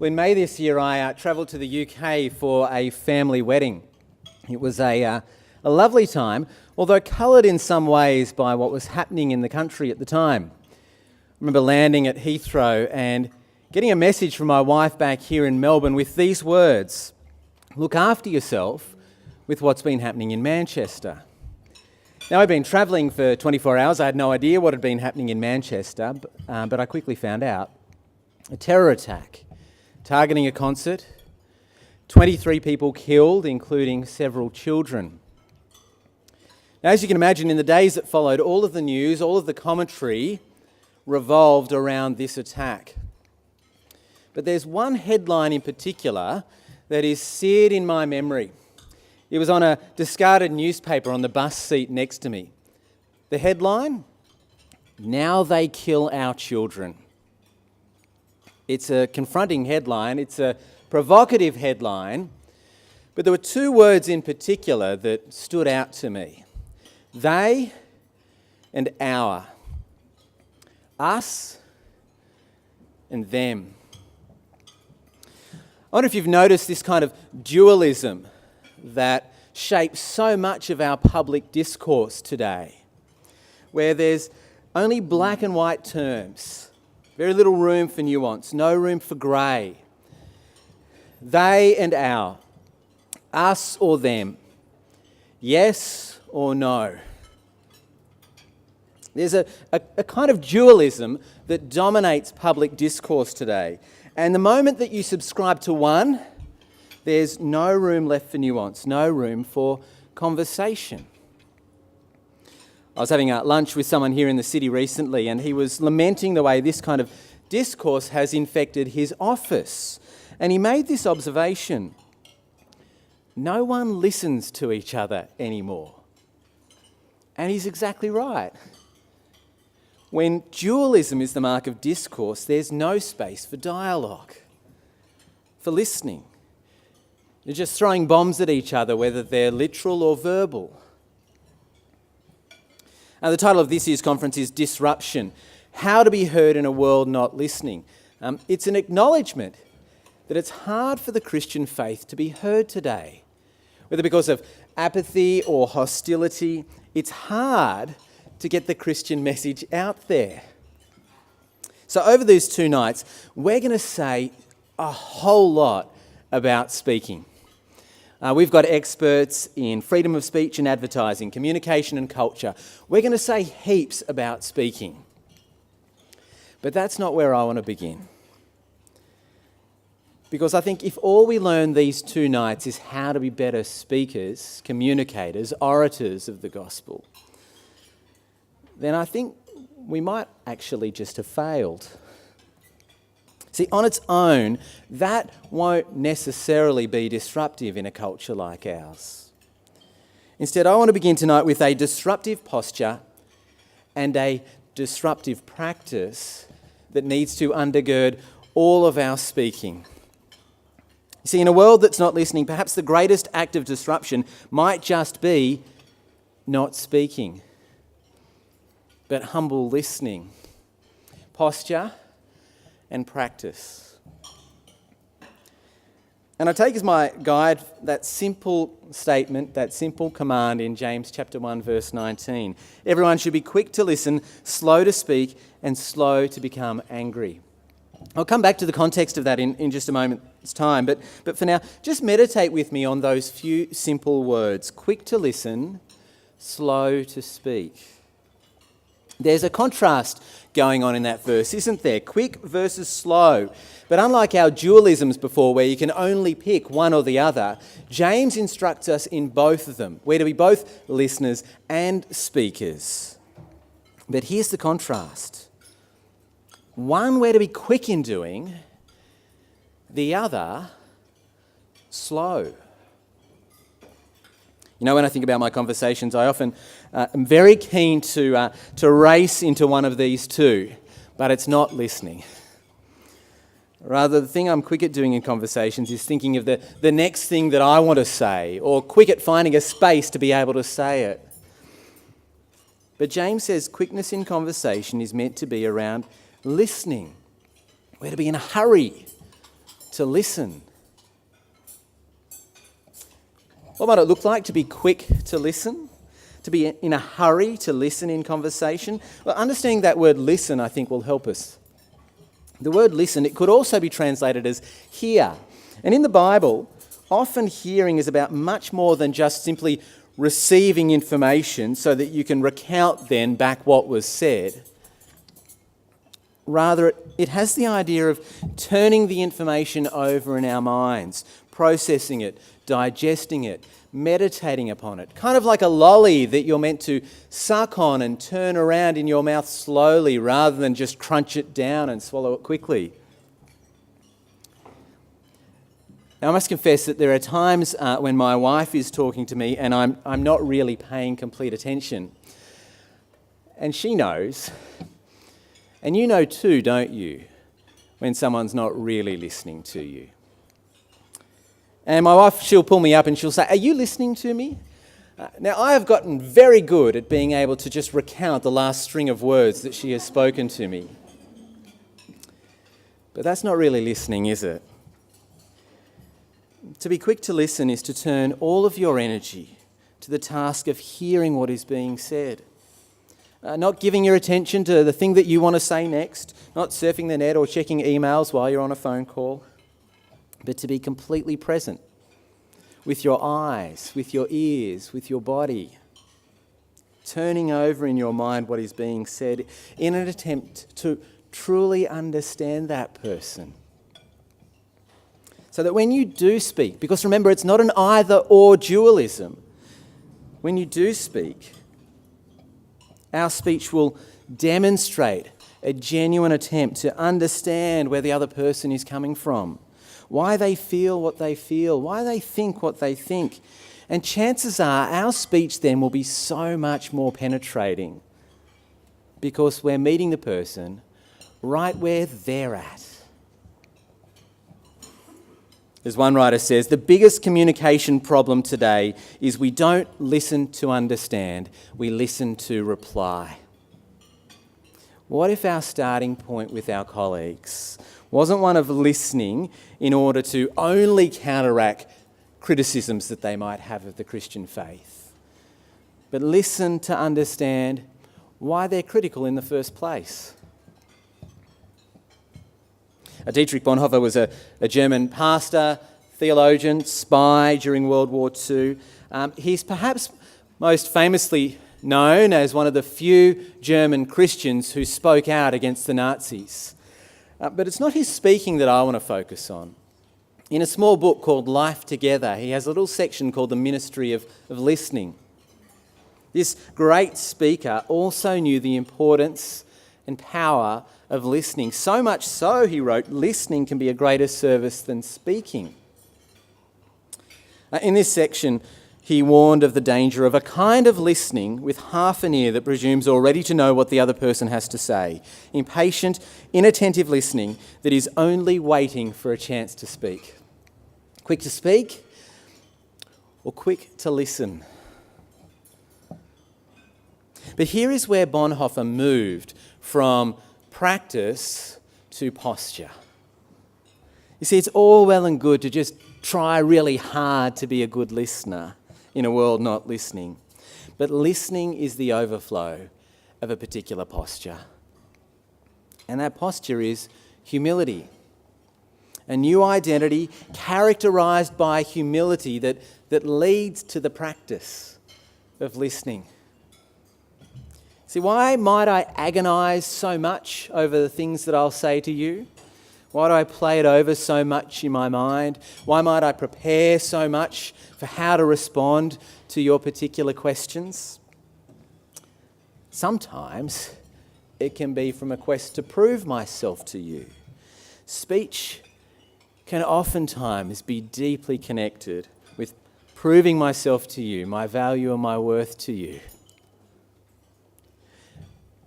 Well, in May this year, I travelled to the UK for a family wedding. It was a lovely time, although coloured in some ways by what was happening in the country at the time. I remember landing at Heathrow and getting a message from my wife back here in Melbourne with these words: "Look after yourself with what's been happening in Manchester." Now, I'd been travelling for 24 hours. I had no idea what had been happening in Manchester, but I quickly found out. A terror attack targeting a concert, 23 people killed, including several children. Now, as you can imagine, in the days that followed, all of the news, all of the commentary revolved around this attack. But there's one headline in particular that is seared in my memory. It was on a discarded newspaper on the bus seat next to me. The headline: "Now they kill our children." It's a confronting headline, it's a provocative headline, but there were two words in particular that stood out to me. They and our. Us and them. I wonder if you've noticed this kind of dualism that shapes so much of our public discourse today, where there's only black and white terms, very little room for nuance, no room for grey. They and our, us or them, yes or no. There's a kind of dualism that dominates public discourse today. And the moment that you subscribe to one, there's no room left for nuance, no room for conversation. I was having lunch with someone here in the city recently, and he was lamenting the way this kind of discourse has infected his office. And he made this observation: no one listens to each other anymore. And he's exactly right. When dualism is the mark of discourse, there's no space for dialogue, for listening. You're just throwing bombs at each other, whether they're literal or verbal. Now, the title of this year's conference is Disruption: How to be Heard in a World Not Listening. It's an acknowledgement that it's hard for the Christian faith to be heard today. Whether because of apathy or hostility, it's hard to get the Christian message out there. So over these 2 nights, we're going to say a whole lot about speaking. We've got experts in freedom of speech and advertising, communication and culture. We're going to say heaps about speaking. But that's not where I want to begin. Because I think if all we learn these 2 nights is how to be better speakers, communicators, orators of the gospel, then I think we might actually just have failed. See, on its own, that won't necessarily be disruptive in a culture like ours. Instead, I want to begin tonight with a disruptive posture and a disruptive practice that needs to undergird all of our speaking. You see, in a world that's not listening, perhaps the greatest act of disruption might just be not speaking, but humble listening, posture and practice. And I take as my guide that simple statement, that simple command in James chapter 1, verse 19. Everyone should be quick to listen, slow to speak, and slow to become angry. I'll come back to the context of that in just a moment's time, but for now, just meditate with me on those few simple words: quick to listen, slow to speak. There's a contrast going on in that verse, isn't there? Quick versus slow. But unlike our dualisms before, where you can only pick one or the other, James instructs us in both of them. We're to be both listeners and speakers. But here's the contrast. One we're to be quick in doing, the other slow. You know, when I think about my conversations, I often am very keen to race into one of these two, but it's not listening. Rather, the thing I'm quick at doing in conversations is thinking of the next thing that I want to say, or quick at finding a space to be able to say it. But James says quickness in conversation is meant to be around listening. We're to be in a hurry, to listen. What might it look like to be quick to listen? To be in a hurry to listen in conversation? Well, understanding that word listen, I think, will help us. The word listen, it could also be translated as hear. And in the Bible, often hearing is about much more than just simply receiving information so that you can recount then back what was said. Rather, it has the idea of turning the information over in our minds, processing it, digesting it, meditating upon it. Kind of like a lolly that you're meant to suck on and turn around in your mouth slowly rather than just crunch it down and swallow it quickly. Now, I must confess that there are times when my wife is talking to me and I'm not really paying complete attention. And she knows, and you know too, don't you, when someone's not really listening to you. And my wife, she'll pull me up and she'll say, "Are you listening to me?" Now, I have gotten very good at being able to just recount the last string of words that she has spoken to me. But that's not really listening, is it? To be quick to listen is to turn all of your energy to the task of hearing what is being said. Not giving your attention to the thing that you want to say next, not surfing the net or checking emails while you're on a phone call, but to be completely present with your eyes, with your ears, with your body, turning over in your mind what is being said in an attempt to truly understand that person. So that when you do speak, because remember, it's not an either-or dualism. When you do speak, our speech will demonstrate a genuine attempt to understand where the other person is coming from, why they feel what they feel, why they think what they think. And chances are our speech then will be so much more penetrating because we're meeting the person right where they're at. As one writer says, the biggest communication problem today is we don't listen to understand, we listen to reply. What if our starting point with our colleagues wasn't one of listening in order to only counteract criticisms that they might have of the Christian faith, but listen to understand why they're critical in the first place? Dietrich Bonhoeffer was a German pastor, theologian, spy during World War II. He's perhaps most famously known as one of the few German Christians who spoke out against the Nazis. But it's not his speaking that I want to focus on. In a small book called Life Together, he has a little section called The Ministry of Listening. This great speaker also knew the importance and power of listening. So much so, he wrote, listening can be a greater service than speaking. In this section, he warned of the danger of a kind of listening with half an ear that presumes already to know what the other person has to say. Impatient, inattentive listening that is only waiting for a chance to speak. Quick to speak or quick to listen? But here is where Bonhoeffer moved from practice to posture. You see, it's all well and good to just try really hard to be a good listener in a world not listening. But listening is the overflow of a particular posture. And that posture is humility. A new identity characterised by humility that leads to the practice of listening. See, why might I agonise so much over the things that I'll say to you? Why do I play it over so much in my mind? Why might I prepare so much for how to respond to your particular questions? Sometimes it can be from a quest to prove myself to you. Speech can oftentimes be deeply connected with proving myself to you, my value and my worth to you.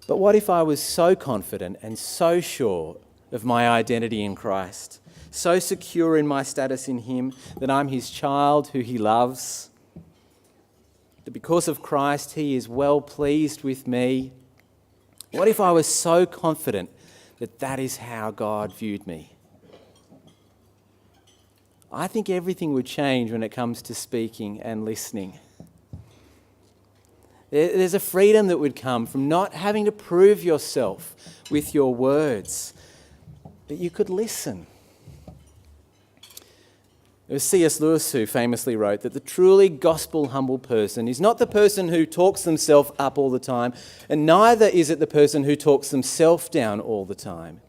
But what if I was so confident and so sure of my identity in Christ, so secure in my status in Him, that I'm His child who He loves, that because of Christ He is well pleased with me? What if I was so confident that that is how God viewed me? I think everything would change when it comes to speaking and listening. There's a freedom that would come from not having to prove yourself with your words, but you could listen. It was C.S. Lewis who famously wrote that the truly gospel humble person is not the person who talks themselves up all the time, and neither is it the person who talks themselves down all the time.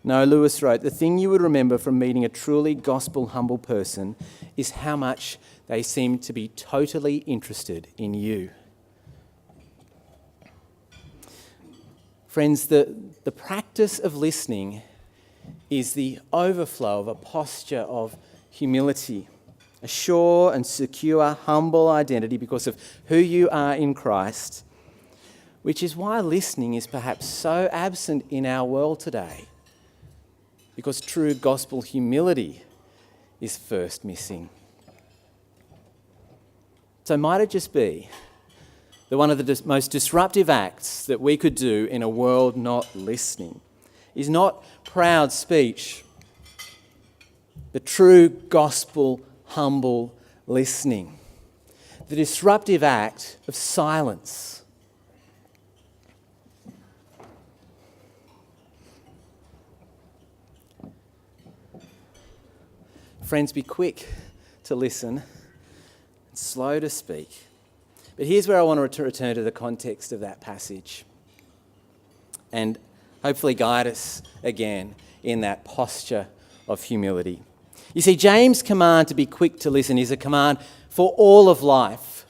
No, Lewis wrote, the thing you would remember from meeting a truly gospel humble person is how much they seem to be totally interested in you. Friends, the practice of listening is the overflow of a posture of humility, a sure and secure, humble identity because of who you are in Christ, which is why listening is perhaps so absent in our world today, because true gospel humility is first missing. So might it just be that one of the most disruptive acts that we could do in a world not listening is not proud speech, but true gospel humble listening. The disruptive act of silence. Friends, be quick to listen and slow to speak. But here's where I want to return to the context of that passage and hopefully guide us again in that posture of humility. You see, James' command to be quick to listen is a command for all of life.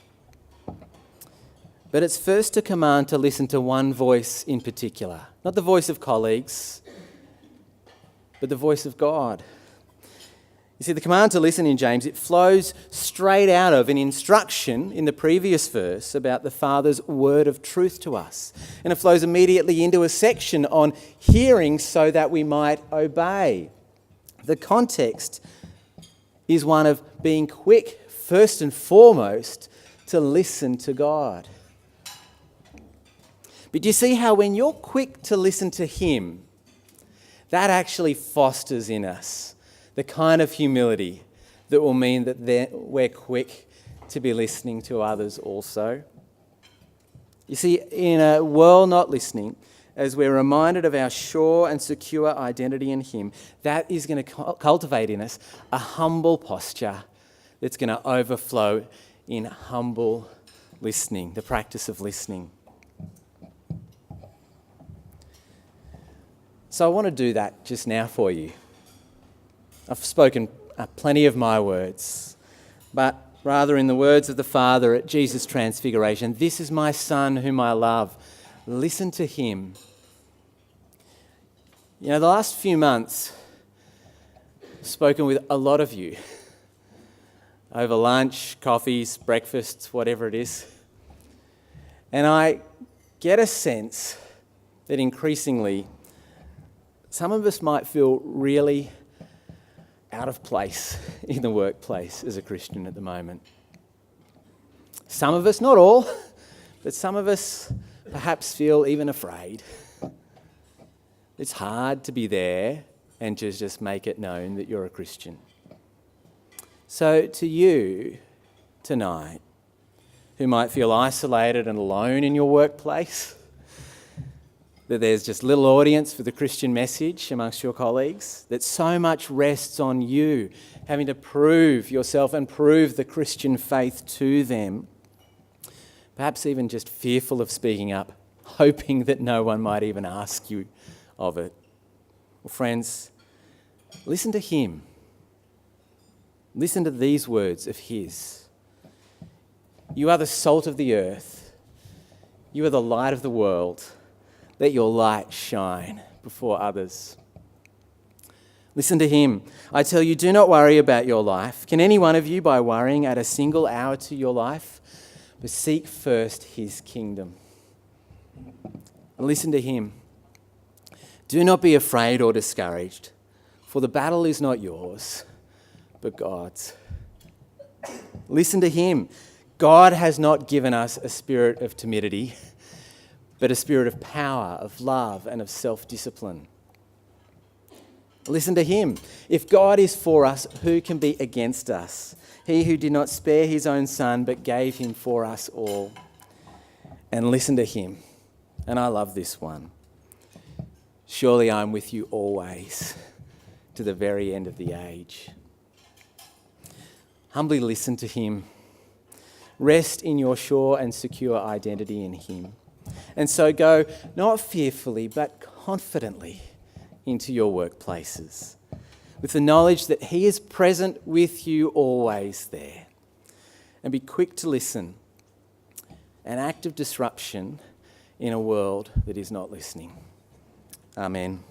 But it's first a command to listen to one voice in particular. Not the voice of colleagues, but the voice of God. You see, the command to listen in James, it flows straight out of an instruction in the previous verse about the Father's word of truth to us. And it flows immediately into a section on hearing so that we might obey. The context is one of being quick, first and foremost, to listen to God. But do you see how when you're quick to listen to Him, that actually fosters in us the kind of humility that will mean that we're quick to be listening to others also? You see, in a world not listening, as we're reminded of our sure and secure identity in Him, that is going to cultivate in us a humble posture that's going to overflow in humble listening, the practice of listening. So I want to do that just now for you. I've spoken plenty of my words, but rather in the words of the Father at Jesus' transfiguration, "This is my Son whom I love. Listen to Him." You know, the last few months, I've spoken with a lot of you over lunch, coffees, breakfasts, whatever it is. And I get a sense that increasingly some of us might feel really out of place in the workplace as a Christian at the moment. Some of us, not all, but some of us perhaps feel even afraid. It's hard to be there and just make it known that you're a Christian. So to you tonight, who might feel isolated and alone in your workplace, that there's just little audience for the Christian message amongst your colleagues, that so much rests on you having to prove yourself and prove the Christian faith to them, perhaps even just fearful of speaking up, hoping that no one might even ask you of it. Well, friends, listen to Him. Listen to these words of His. You are the salt of the earth. You are the light of the world. Let your light shine before others. Listen to Him. I tell you, do not worry about your life. Can any one of you, by worrying, add a single hour to your life? But seek first His kingdom. And listen to Him. Do not be afraid or discouraged, for the battle is not yours, but God's. Listen to Him. God has not given us a spirit of timidity, but a spirit of power, of love, and of self-discipline. Listen to him. If God is for us, who can be against us? He who did not spare his own son, but gave him for us all. And listen to him. And I love this one. Surely I'm with you always, to the very end of the age. Humbly listen to him. Rest in your sure and secure identity in him. And so go, not fearfully, but confidently into your workplaces, with the knowledge that he is present with you always there. And be quick to listen, an act of disruption in a world that is not listening. Amen.